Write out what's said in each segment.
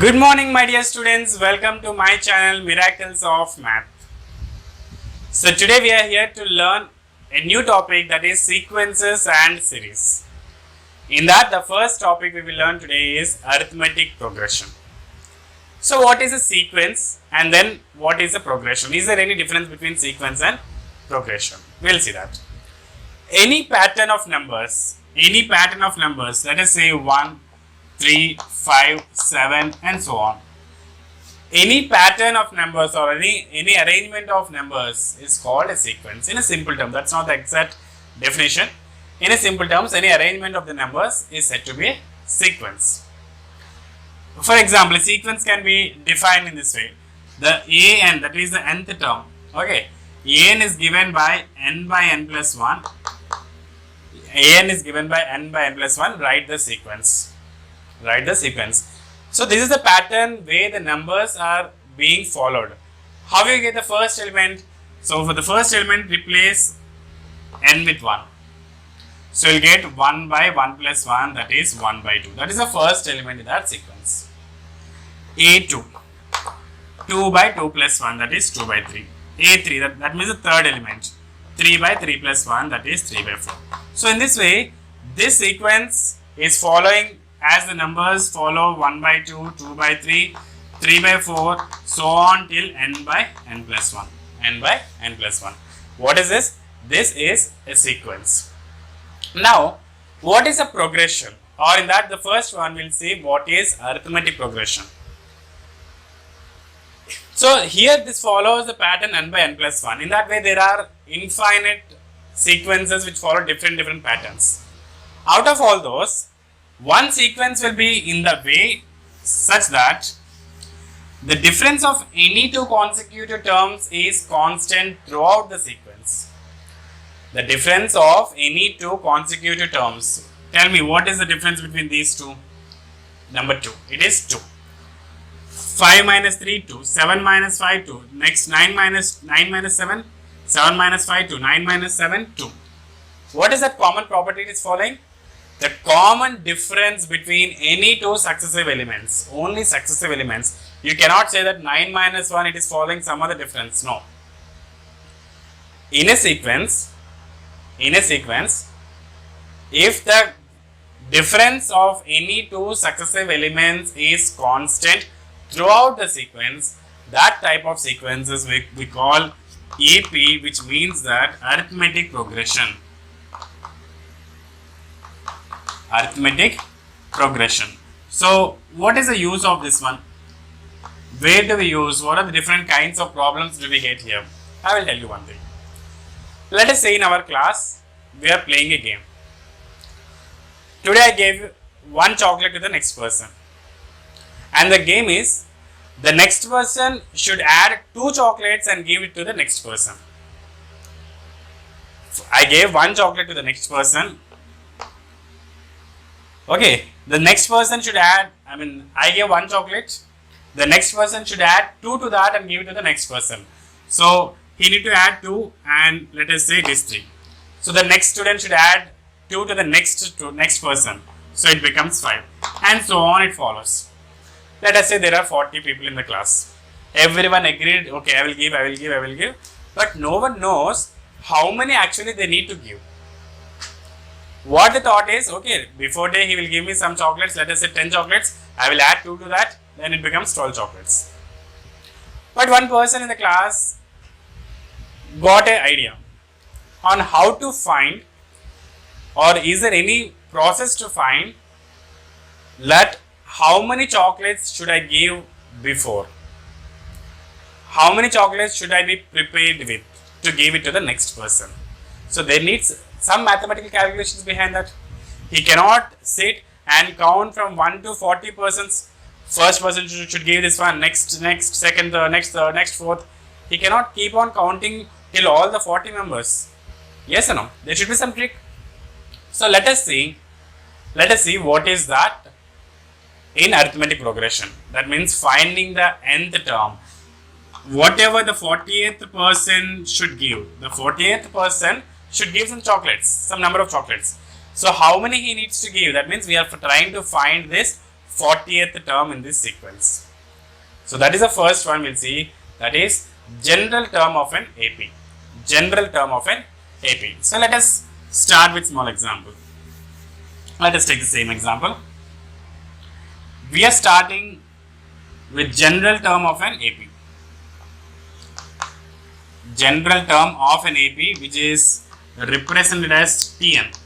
Good morning, my dear students. Welcome to my channel Miracles of Math. So today we are here to learn a new topic, that is sequences and series. In that, the first topic we will learn today is arithmetic progression. So what is a sequence and then what is a progression? Is there any difference between sequence and progression? We will see that. Any pattern of numbers, let us say 1, 3, 5, 7 and so on. Any pattern of numbers or any arrangement of numbers is called a sequence. In a simple term, that's not the exact definition. In a simple terms, any arrangement of the numbers is said to be a sequence. For example, a sequence can be defined in this way. The an, that is the nth term. Okay, an is given by n plus 1. An is given by n plus 1. Write the sequence. So this is the pattern where the numbers are being followed. How do you get the first element? So for the first element, replace n with 1. So you'll get 1 by 1 plus 1, that is 1 by 2. That is the first element in that sequence. A2, 2 by 2 plus 1, that is 2 by 3. A3, that means the third element. 3 by 3 plus 1, that is 3 by 4. So in this way, this sequence is following as the numbers follow 1 by 2, 2 by 3, 3 by 4, so on till n by n plus 1. N by n plus 1. What is this? This is a sequence. Now, what is a progression? Or in that, the first one we'll see what is arithmetic progression. So here this follows the pattern n by n plus 1. In that way, there are infinite sequences which follow different patterns. Out of all those, one sequence will be in the way such that the difference of any two consecutive terms is constant throughout the sequence. The difference of any two consecutive terms. Tell me, what is the difference between these two? Number 2. It is 2. 5 minus 3, 2. 7 minus 5, 2. Next, 9 minus 7. 7 minus 5, 2. 9 minus 7, 2. What is that common property it is following? The common difference between any two successive elements, only successive elements. You cannot say that 9 minus 1 it is following some other difference. No. In a sequence, if the difference of any two successive elements is constant throughout the sequence, that type of sequences we call AP, which means that arithmetic progression. Arithmetic progression. So what is the use of this one? Where do we use? What are the different kinds of problems do we get here? I will tell you one thing. Let us say in our class we are playing a game. Today I gave one chocolate to the next person, and the game is the next person should add 2 chocolates and give it to the next person. I gave one chocolate to the next person. Okay, the next person should add, I gave 1 chocolate, the next person should add 2 to that and give it to the next person. So, he need to add 2 and let us say it is 3. So, the next student should add 2 to the next person. So, it becomes 5 and so on it follows. Let us say there are 40 people in the class. Everyone agreed, okay, I will give. But no one knows how many actually they need to give. What the thought is, okay, before day he will give me some chocolates, let us say 10 chocolates, I will add 2 to that, then it becomes 12 chocolates. But one person in the class got an idea on how to find, or is there any process to find that how many chocolates should I give before? How many chocolates should I be prepared with to give it to the next person? So there needs some mathematical calculations behind that. He cannot sit and count from 1 to 40 persons. First person should give this one, next, second, next, fourth. He cannot keep on counting till all the 40 members. Yes or no? There should be some trick. So let us see what is that in arithmetic progression. That means finding the nth term. Whatever the 40th person should give, the 40th person should give some chocolates, some number of chocolates. So how many he needs to give? That means we are trying to find this 40th term in this sequence. So that is the first one we'll see, that is general term of an AP. General term of an AP. So let us start with small example. Let us take the same example. We are starting with general term of an AP. General term of an AP which is represented as Tn.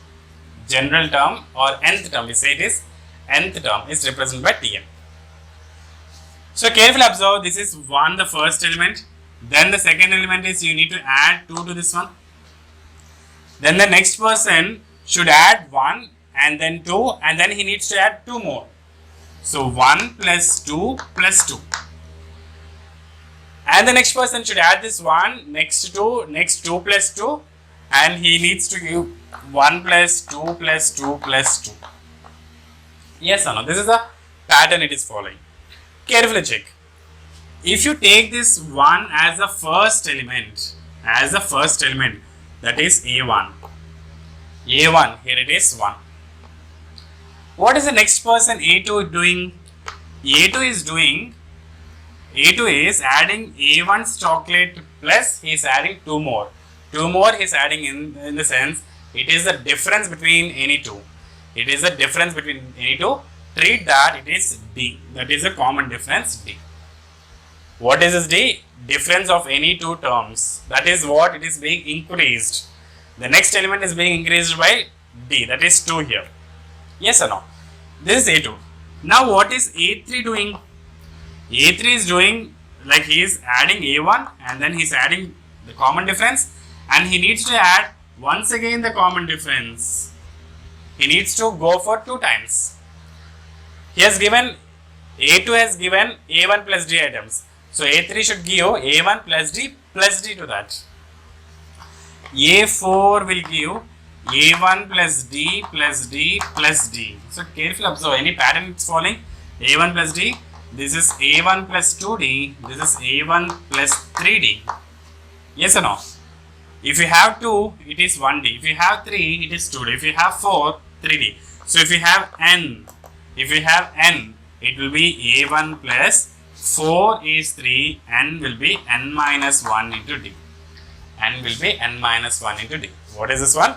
General term or nth term, we say it is nth term is represented by Tn. So carefully observe, this is 1 the first element, then the second element is you need to add 2 to this one. Then the next person should add 1 and then 2 and then he needs to add 2 more. So 1 plus 2 plus 2. And the next person should add this 1, next 2 plus 2 and he needs to give 1 plus 2 plus 2 plus 2. Yes or no? This is the pattern it is following. Carefully check. If you take this 1 as the first element, that is A1. A1, here it is 1. What is the next person A2 doing? A2 is adding A1's chocolate plus he is adding 2 more. 2 more he is adding in the sense it is the difference between any two. It is the difference between any two. Treat that it is D. That is a common difference D. What is this D? Difference of any two terms. That is what it is being increased. The next element is being increased by D. That is 2 here. Yes or no? This is A2. Now what is A3 doing? A3 is doing like he is adding A1 and then he is adding the common difference and he needs to add once again the common difference. He needs to go for 2 times. He has given, A2 has given A1 plus D items. So A3 should give A1 plus D to that. A4 will give A1 plus D plus D plus D. So carefully observe any pattern it's following. A1 plus D. This is A1 plus 2D. This is A1 plus 3D. Yes or no? If you have 2, it is 1D. If you have 3, it is 2D. If you have 4, 3D. So if you have N, it will be A1 plus 4 is 3, N will be N minus 1 into D. N will be N minus 1 into D. What is this one?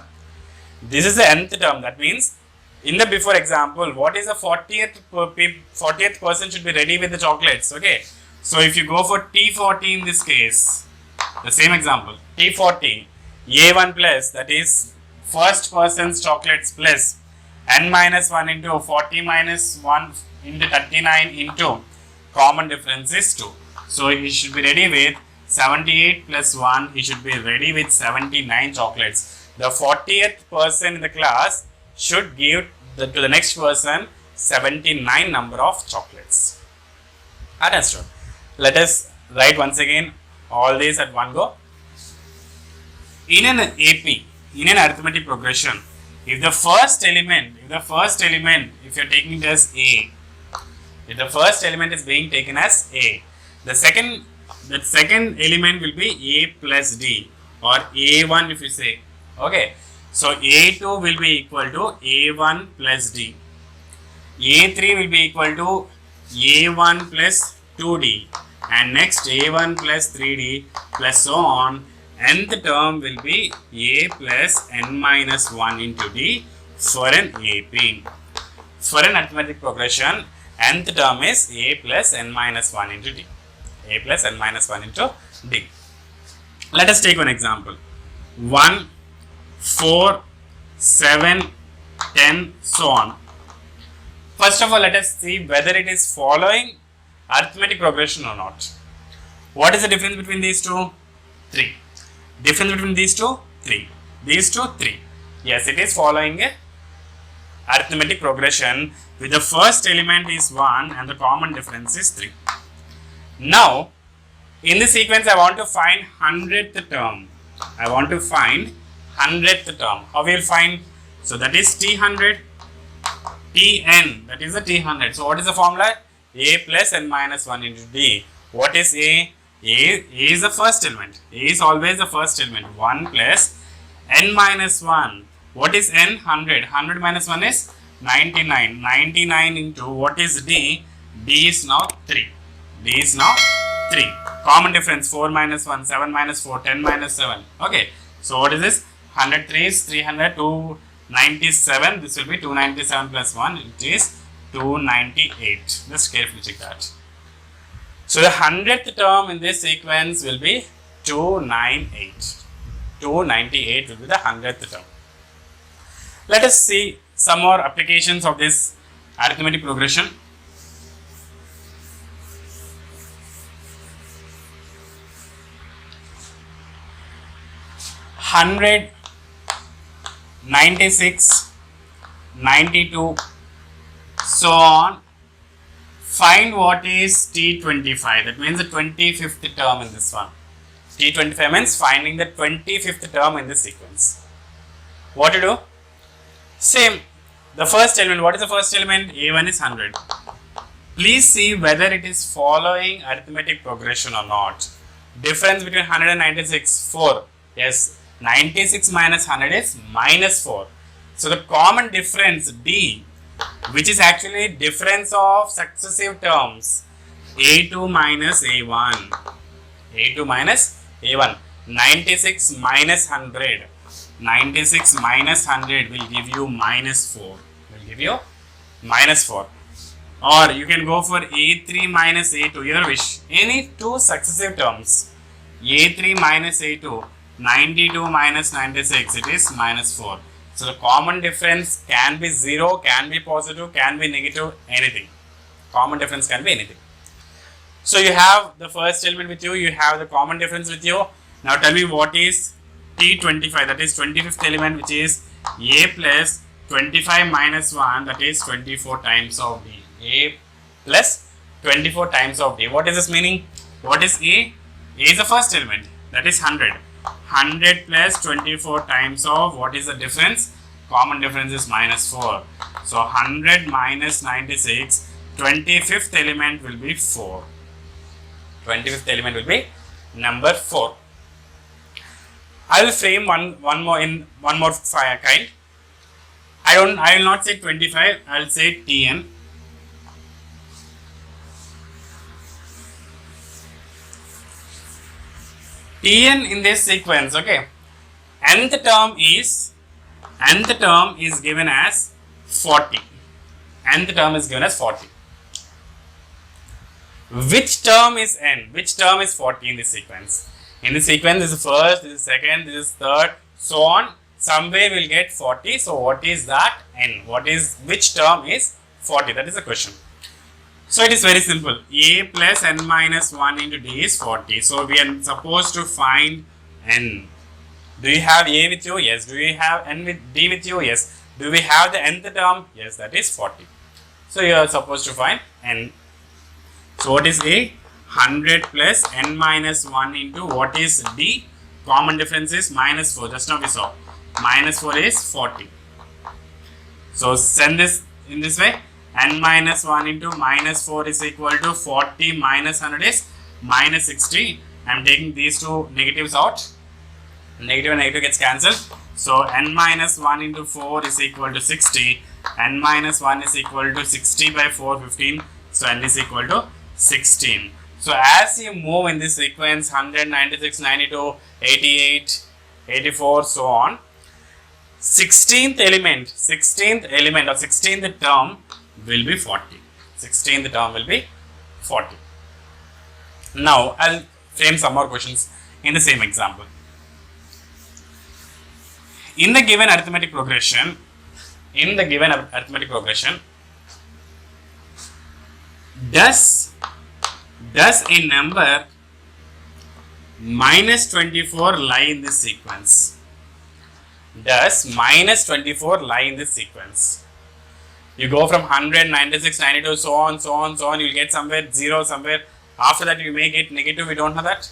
This is the nth term. That means, in the before example, what is the 40th person should be ready with the chocolates. Okay. So if you go for T40 in this case, the same example, T40, A1 plus, that is first person's chocolates plus N minus 1 into 40 minus 1 into 39 into common difference is 2. So he should be ready with 78 plus 1, he should be ready with 79 chocolates. The 40th person in the class should give to the next person 79 number of chocolates. Understood? Let us write once again all these at one go. In an AP, in an arithmetic progression, if the first element, if you are taking it as A, if the first element is being taken as A, the second element will be A plus D or A1 if you say. Okay. So A2 will be equal to A1 plus D. A3 will be equal to A1 plus 2D. And next A1 plus 3D plus so on. Nth term will be A plus N minus 1 into D for an AP. For an arithmetic progression, nth term is A plus N minus 1 into D. A plus N minus 1 into D. Let us take one example. 1, 4, 7, 10, so on. First of all, let us see whether it is following arithmetic progression or not. What is the difference between these two? 3. Difference between these two? 3. These two? 3. Yes, it is following a arithmetic progression with the first element is 1 and the common difference is 3. Now, in this sequence, I want to find 100th term. I want to find 100th term. How we will find? So that is T100, Tn, that is the T100. So what is the formula? A plus N minus 1 into D. What is A? A is the first element. A is always the first element. 1 plus N minus 1. What is N? 100. 100 minus 1 is 99. 99 into what is D? D is now 3. D is now 3. Common difference 4 minus 1, 7 minus 4, 10 minus 7. Okay. So what is this? 103 is 300, 297. This will be 297 plus 1. It is 298. Just carefully check that. So the 100th term in this sequence will be 298. 298 will be the 100th term. Let us see some more applications of this arithmetic progression. Hundred, 96, 92, so on. Find what is T25. That means the 25th term in this one. T25 means finding the 25th term in this sequence. What to do? Same. The first element. What is the first element? A1 is 100. Please see whether it is following arithmetic progression or not. Difference between 100 and 96, 4. Yes. 96 minus 100 is minus 4. So the common difference D, which is actually difference of successive terms, A2 minus A1. A2 minus A1. 96 minus 100. 96 minus 100 will give you minus 4. Will give you minus 4. Or you can go for A3 minus A2. Your wish. Any two successive terms. A3 minus A2. 92 minus 96, it is minus 4. So the common difference can be 0, can be positive, can be negative, anything. Common difference can be anything. So you have the first element with you, you have the common difference with you. Now tell me what is T25, that is 25th element, which is A plus 25 minus 1, that is 24 times of D. A plus 24 times of D. What is this meaning? What is A? A is the first element, that is 100. 100 plus 24 times of what is the difference? Common difference is minus 4. So 100 minus 96, 25th element will be 4. 25th element will be number 4. I will frame one more kind. I will not say 25, I will say Tn. Tn in this sequence, okay. Nth term is given as 40. Nth term is given as 40. Which term is n? Which term is 40 in this sequence? In this sequence, this is first, this is second, this is third, so on. Somewhere we'll get 40. So what is that? N. Which term is 40? That is the question. So it is very simple. A plus n minus 1 into D is 40. So we are supposed to find n. Do you have A with you? Yes. Do you have n with D with you? Yes. Do we have the nth term? Yes, that is 40. So you are supposed to find n. So what is A? 100 plus n minus 1 into what is D? Common difference is minus 4. Just now we saw. Minus 4 is 40. So send this in this way. N minus 1 into minus 4 is equal to 40 minus 100 is minus 60. I am taking these two negatives out. Negative and negative gets cancelled. So n minus 1 into 4 is equal to 60. N minus 1 is equal to 60 by 4, 15. So n is equal to 16. So as you move in this sequence 100, 96, 92, 88, 84, so on. 16th element or 16th term will be 40. 16th term will be 40. Now I'll frame some more questions in the same example. In the given arithmetic progression, does a number minus 24 lie in this sequence? Does minus 24 lie in this sequence? You go from 100, 96, 92, so on, you will get somewhere 0 somewhere. After that you may get negative, we don't know that.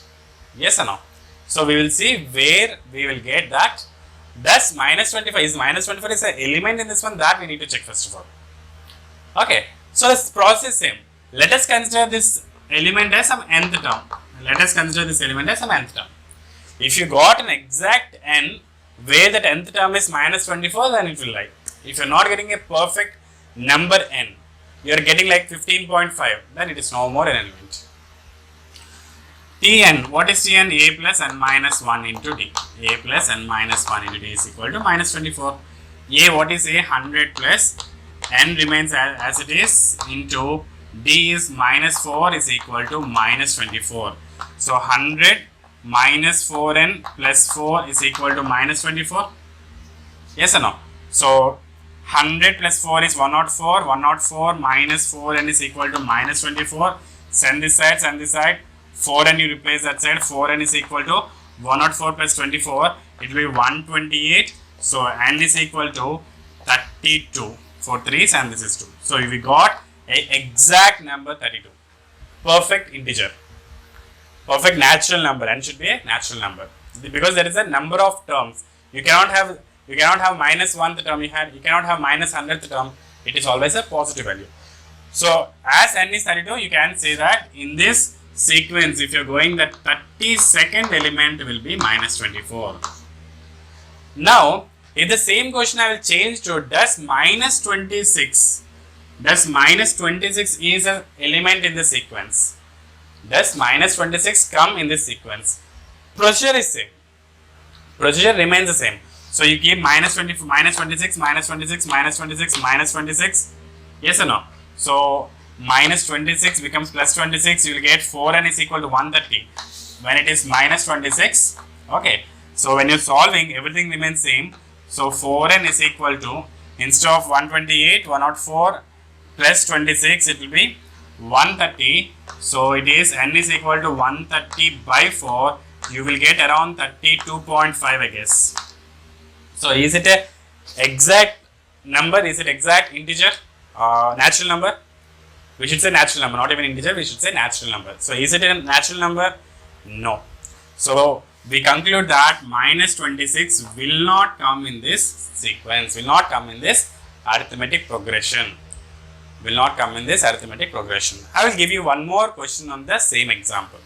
Yes or no? So we will see where we will get that. Does minus 25 is an element in this one? That we need to check first of all. Okay, so this process is same. Let us consider this element as some nth term. If you got an exact n where that nth term is minus 24, then it will lie. If you're not getting a perfect number n, you're getting like 15.5, then it is no more an element. Tn, what is Tn? A plus n minus 1 into d. A plus n minus 1 into d is equal to minus 24. A, what is A? 100 plus n remains as it is into d is minus 4 is equal to minus 24. So 100 minus 4n plus 4 is equal to minus 24. Yes or no? So 100 plus 4 is 104. 104 minus 4n is equal to minus 24. Send this side, send this side. 4n you replace that side. 4n is equal to 104 plus 24. It will be 128. So n is equal to 32. 4 3s and this is 2. So we got a exact number 32. Perfect integer. Perfect natural number. N should be a natural number. Because there is a number of terms. You cannot have minus 1th term. You cannot have minus 100th term. It is always a positive value. So as n is 32, you can say that in this sequence, if you are going, the 32nd element will be minus 24. Now, in the same question, I will change to does minus 26 is an element in the sequence? Does minus 26 come in this sequence? Procedure is same. Procedure remains the same. So you keep minus 24, minus 26, minus 26, minus 26, minus 26. Yes or no? So minus 26 becomes plus 26. You will get 4n is equal to 130. When it is minus 26, okay. So when you're solving, everything remains same. So 4n is equal to, instead of 128, 104 plus 26, it will be 130. So it is n is equal to 130 by 4. You will get around 32.5, I guess. So is it a exact number? Is it exact integer? Natural number? We should say natural number, not even integer. We should say natural number. So is it a natural number? No. So we conclude that minus 26 will not come in this sequence, will not come in this arithmetic progression. Will not come in this arithmetic progression. I will give you one more question on the same example.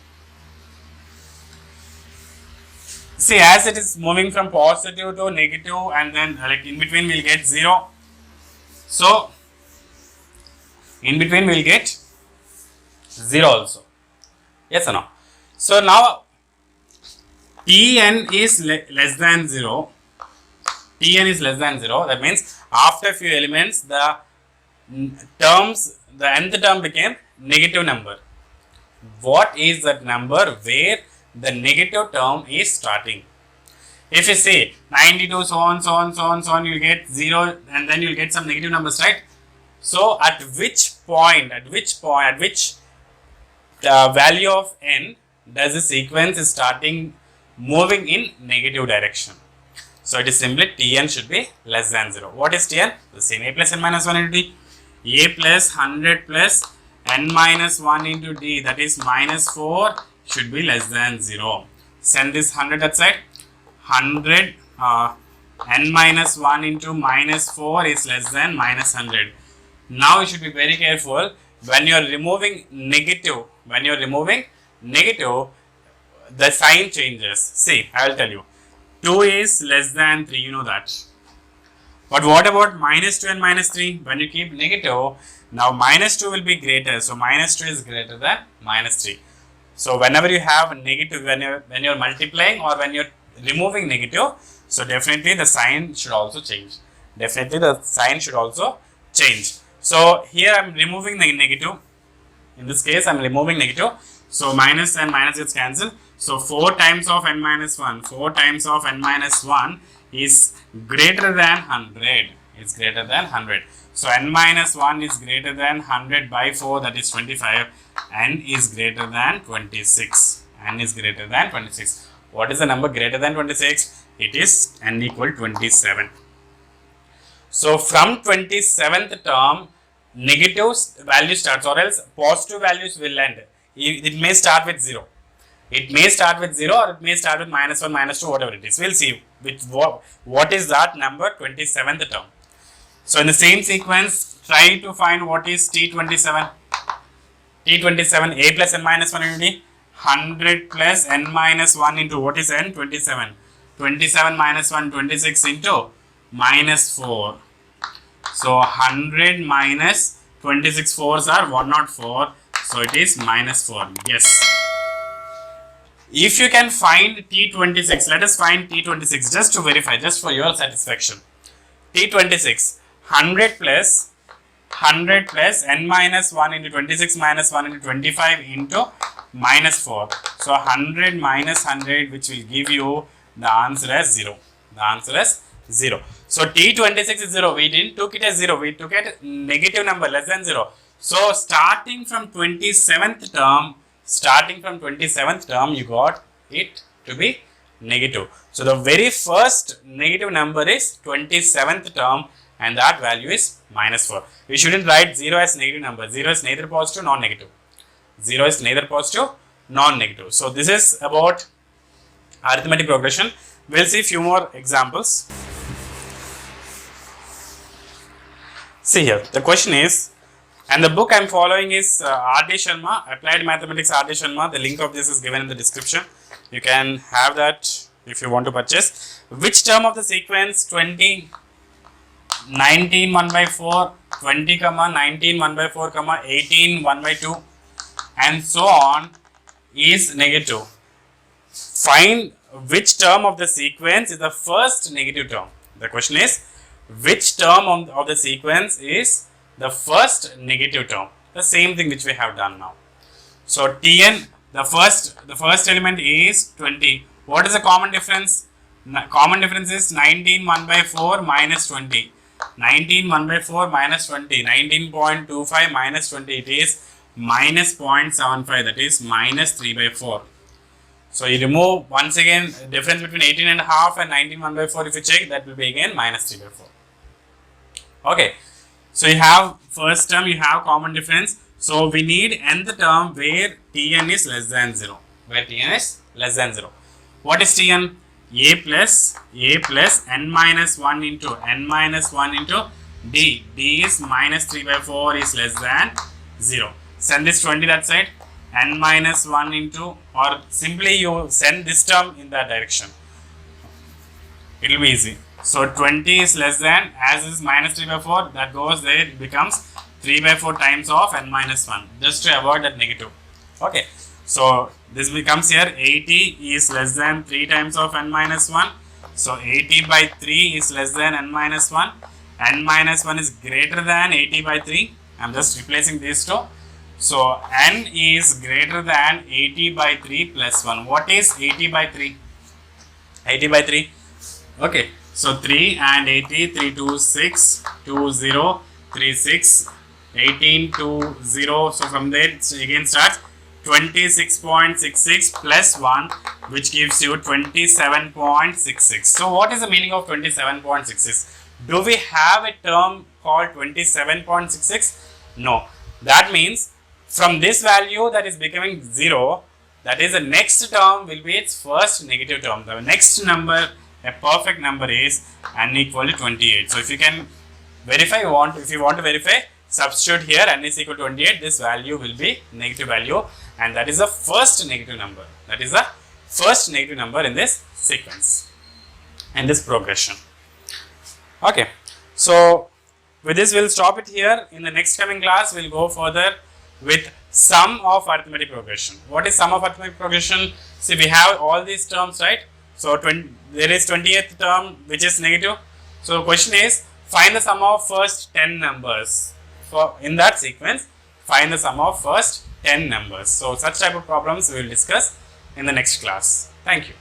See, as it is moving from positive to negative and then like in between we will get 0. So, in between we will get 0 also. Yes or no? So, now Tn is less than 0. Tn is less than 0. That means after few elements the terms, the nth term became negative number. What is that number where the negative term is starting? If you say 92, so on, so on, so on, so on, you will get 0 and then you will get some negative numbers, right? So at which value of n does the sequence is starting moving in negative direction? So it is simply Tn should be less than 0. What is Tn? The same a plus n minus 1 into d. A plus 100 plus n minus 1 into d, that is minus 4, should be less than 0. Send this 100 that side. 100 n minus 1 into minus 4 is less than minus 100. Now you should be very careful when you are removing negative. When you are removing negative, the sign changes. See, I will tell you. 2 is less than 3, you know that. But what about minus 2 and minus 3? When you keep negative, now minus 2 will be greater. So minus 2 is greater than minus 3. So whenever you have negative, when you're multiplying or when you're removing negative, so definitely the sign should also change. Definitely the sign should also change. So here I am removing the negative. In this case I am removing negative. So minus and minus gets cancelled. So 4 times of n minus 1. 4 times of n minus 1 is greater than 100. Is greater than 100. So n minus 1 is greater than 100 by 4, that is 25. N is greater than 26. N is greater than 26. What is the number greater than 26? It is n equal 27. So from 27th term, negative value starts, or else positive values will end. It may start with 0. It may start with 0 or it may start with minus 1, minus 2, whatever it is. We'll see what is that number 27th term. So in the same sequence, try to find what is T27. T27, a plus n minus 1 into d. 100 plus n minus 1 into what is n? 27. 27 minus 1, 26 into minus 4. So 100 minus 26 fours are 104. So it is minus 4. Yes. If you can find T26, let us find T26 just to verify, just for your satisfaction. T26, 100 plus n minus 1 into 26 minus 1 into 25 into minus 4. So 100 minus 100, which will give you the answer as 0. The answer is 0. So T26 is 0. We didn't took it as 0. We took it negative number less than 0. So starting from 27th term, you got it to be negative. So the very first negative number is 27th term, and that value is minus 4. We shouldn't write 0 as negative number. 0 is neither positive nor negative. 0 is neither positive nor negative. So this is about arithmetic progression. We'll see few more examples. See here, the question is, and the book I am following is R.D. Sharma, Applied Mathematics R.D. Sharma. The link of this is given in the description. You can have that if you want to purchase. Which term of the sequence 20, 19, 1 by 4, 20, 19, 1 by 4, 18, 1 by 2, and so on is negative? Find which term of the sequence is the first negative term. The question is, which term of the sequence is the first negative term? The same thing which we have done now. So Tn, the first element is 20. What is the common difference? Common difference is 19 1 by 4 minus 20. 19 1 by 4 minus 20. 19.25 minus 20. It is minus 0.75. That is minus 3 by 4. So you remove once again difference between 18 and a half and 19 1 by 4. If you check, that will be again minus 3 by 4. Okay. So you have first term, you have common difference. So we need nth term where Tn is less than 0. Where Tn is less than 0. What is Tn? A plus n minus 1 into d. D is minus 3 by 4 is less than 0. Send this 20 that side. N minus 1 into, or simply you send this term in that direction. It will be easy. So 20 is less than, as is minus 3 by 4, that goes there, it becomes 3 by 4 times of n minus 1, just to avoid that negative. Okay. So this becomes here 80 is less than 3 times of n minus 1. So 80 by 3 is less than n minus 1. N minus 1 is greater than 80 by 3. I am just replacing these two. So n is greater than 80 by 3 plus 1. What is 80 by 3? 80 by 3. Okay. So 3 and 80, 3 to 6, 2 0, 3 6, 18 to 0. So from there it again starts 26.66 plus 1, which gives you 27.66. So what is the meaning of 27.66? Do we have a term called 27.66? No. That means from this value that is becoming 0, that is the next term will be its first negative term. The next number, a perfect number, is n equal to 28. So if you can verify, if you want to verify, substitute here n is equal to 28. This value will be negative value, and that is the first negative number. That is the first negative number in this sequence, in this progression. Okay. So with this we'll stop it here. In the next coming class we'll go further with sum of arithmetic progression. What is sum of arithmetic progression? See, we have all these terms, right? So there is 20th term which is negative. So question is, find the sum of first 10 numbers. For in that sequence, find the sum of first 10 numbers. So such type of problems we will discuss in the next class. Thank you.